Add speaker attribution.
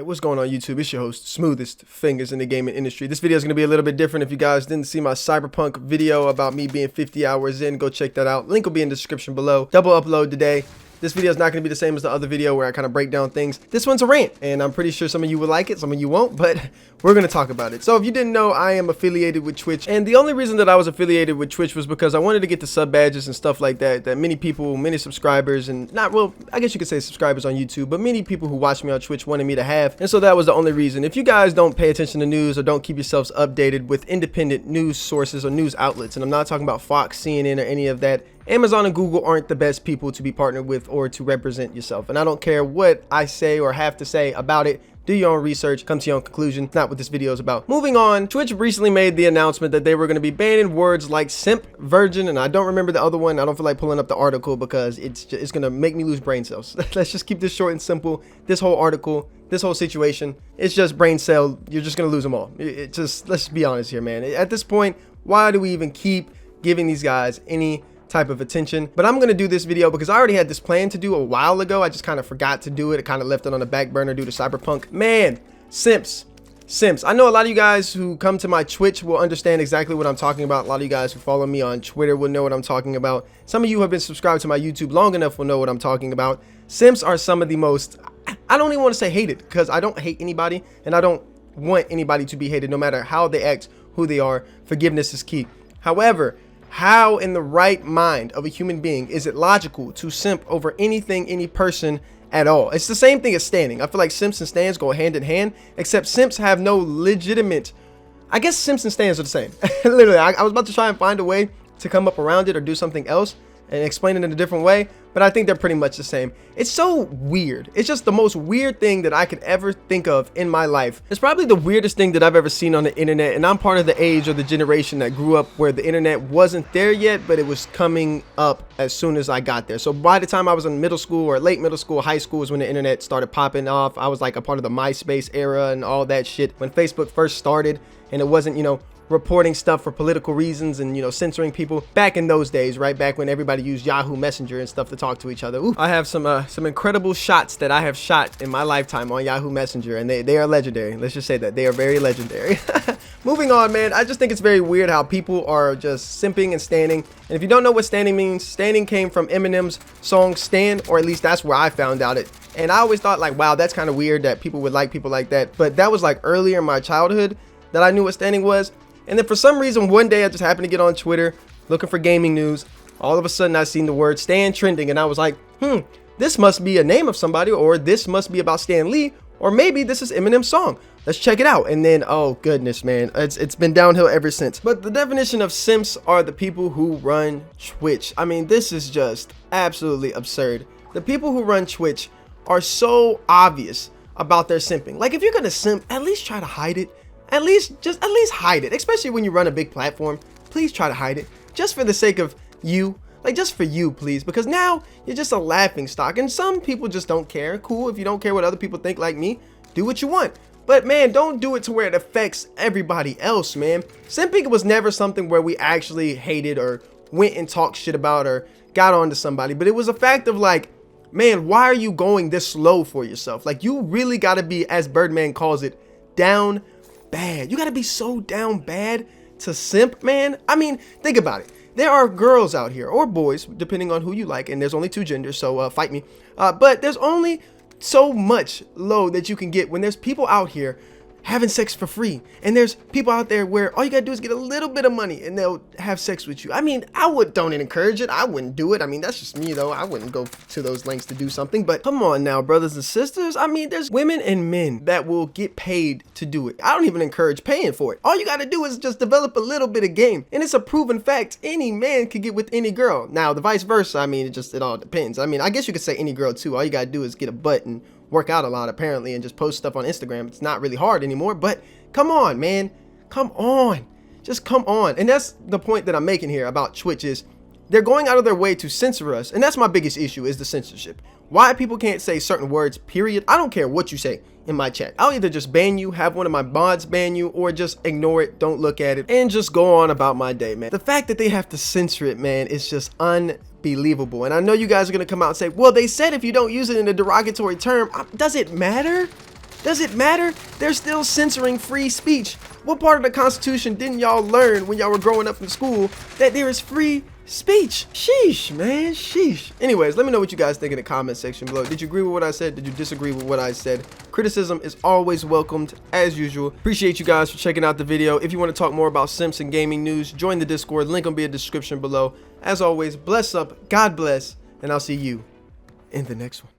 Speaker 1: What's going on YouTube? It's your host, Smoothest Fingers in the gaming industry. This video is going to be a little bit different. If you guys didn't see my Cyberpunk video about me being 50 hours in, go check that out. Link will be in the description below. Double upload today. This video is not going to be the same as the other video where I kind of break down things. This one's a rant, and I'm pretty sure some of you will like it, some of you won't, but we're going to talk about it. So if you didn't know, I am affiliated with Twitch, and the only reason that I was affiliated with Twitch was because I wanted to get the sub badges and stuff like that, that many people, many subscribers, and not, well, I guess you could say subscribers on YouTube, but many people who watch me on Twitch wanted me to have, and so that was the only reason. If you guys don't pay attention to news or don't keep yourselves updated with independent news sources or news outlets, and I'm not talking about Fox, CNN, or any of that, Amazon and Google aren't the best people to be partnered with or to represent yourself. And I don't care what I say or have to say about it. Do your own research, come to your own conclusion. It's not what this video is about. Moving on, Twitch recently made the announcement that they were going to be banning words like simp, virgin, and I don't remember the other one. I don't feel like pulling up the article because it's going to make me lose brain cells. Let's just keep this short and simple. This whole article, this whole situation, it's just brain cell. You're just going to lose them all. Let's just be honest here, man. At this point, why do we even keep giving these guys any type of attention? But I'm going to do this video because I already had this plan to do a while ago. I just kind of forgot to do it. I kind of left it on the back burner due to Cyberpunk. Man, Simps. I know a lot of you guys who come to my Twitch will understand exactly what I'm talking about. A lot of you guys who follow me on Twitter will know what I'm talking about. Some of you who have been subscribed to my YouTube long enough will know what I'm talking about. Simps are some of the most, I don't even want to say hated, because I don't hate anybody and I don't want anybody to be hated no matter how they act, who they are. Forgiveness is key. However, how in the right mind of a human being is it logical to simp over anything, any person at all? It's the same thing as standing. I feel like simps and stands go hand in hand, except simps have no legitimate, I guess simps and stands are the same. Literally, I was about to try and find a way to come up around it or do something else and explain it in a different way, but I think they're pretty much the same. It's so weird. It's just the most weird thing that I could ever think of in my life. It's probably the weirdest thing that I've ever seen on the internet, and I'm part of the age or the generation that grew up where the internet wasn't there yet, but it was coming up as soon as I got there. So by the time I was in middle school or late middle school, high school is when the internet started popping off. I was like a part of the MySpace era and all that shit when Facebook first started, and it wasn't, you know, reporting stuff for political reasons and, you know, censoring people back in those days, right? Back when everybody used Yahoo Messenger and stuff to talk to each other. Ooh, I have some incredible shots that I have shot in my lifetime on Yahoo Messenger, and they are legendary. Let's just say that they are very legendary. Moving on, man. I just think it's very weird how people are just simping and standing. And if you don't know what standing means, standing came from Eminem's song Stan, or at least that's where I found out it. And I always thought like, wow, that's kind of weird that people would like people like that. But that was like earlier in my childhood that I knew what standing was. And then for some reason, one day I just happened to get on Twitter looking for gaming news. All of a sudden I seen the word Stan trending, and I was like, this must be a name of somebody, or this must be about Stan Lee, or maybe this is Eminem's song. Let's check it out. And then, oh goodness, man, it's been downhill ever since. But the definition of simps are the people who run Twitch. I mean, this is just absolutely absurd. The people who run Twitch are so obvious about their simping. Like, if you're gonna simp, at least try to hide it. At least hide it, especially when you run a big platform. Please try to hide it, just for the sake of you, like just for you, please, because now you're just a laughing stock, and some people just don't care. Cool, if you don't care what other people think like me, do what you want, but man, don't do it to where it affects everybody else, man. Simping was never something where we actually hated or went and talked shit about or got on to somebody, but it was a fact of like, man, why are you going this slow for yourself? Like, you really got to be, as Birdman calls it, down bad. You gotta be so down bad to simp, man. I mean, think about it. There are girls out here, or boys, depending on who you like, and there's only two genders, so fight me. But there's only so much low that you can get when there's people out here having sex for free, and there's people out there where all you gotta do is get a little bit of money and they'll have sex with you. I mean, don't encourage it. I wouldn't do it. I mean, that's just me though. I wouldn't go to those lengths to do something, but come on now, brothers and sisters. I mean, there's women and men that will get paid to do it. I don't even encourage paying for it. All you gotta do is just develop a little bit of game, and it's a proven fact. Any man could get with any girl. Now, the vice versa, I mean, it all depends. I mean, I guess you could say any girl too. All you gotta do is get a butt and work out a lot apparently and just post stuff on Instagram. It's not really hard anymore, but come on, man, come on, just come on. And that's the point that I'm making here about Twitch, is they're going out of their way to censor us, and that's my biggest issue, is the censorship. Why people can't say certain words, period. I don't care what you say in my chat. I'll either just ban you, have one of my mods ban you, or just ignore it, don't look at it, and just go on about my day, man. The fact that they have to censor it, man, is just unbelievable. And I know you guys are gonna come out and say, well, they said if you don't use it in a derogatory term. Does it matter? Does it matter? They're still censoring free speech. What part of the Constitution didn't y'all learn when y'all were growing up in school that there is free speech? Sheesh, man, sheesh. Anyways, let me know what you guys think in the comment section below. Did you agree with what I said? Did you disagree with what I said? Criticism is always welcomed, as usual. Appreciate you guys for checking out the video. If you want to talk more about Simps and gaming news, join the Discord. Link will be in the description below. As always, bless up, God bless, and I'll see you in the next one.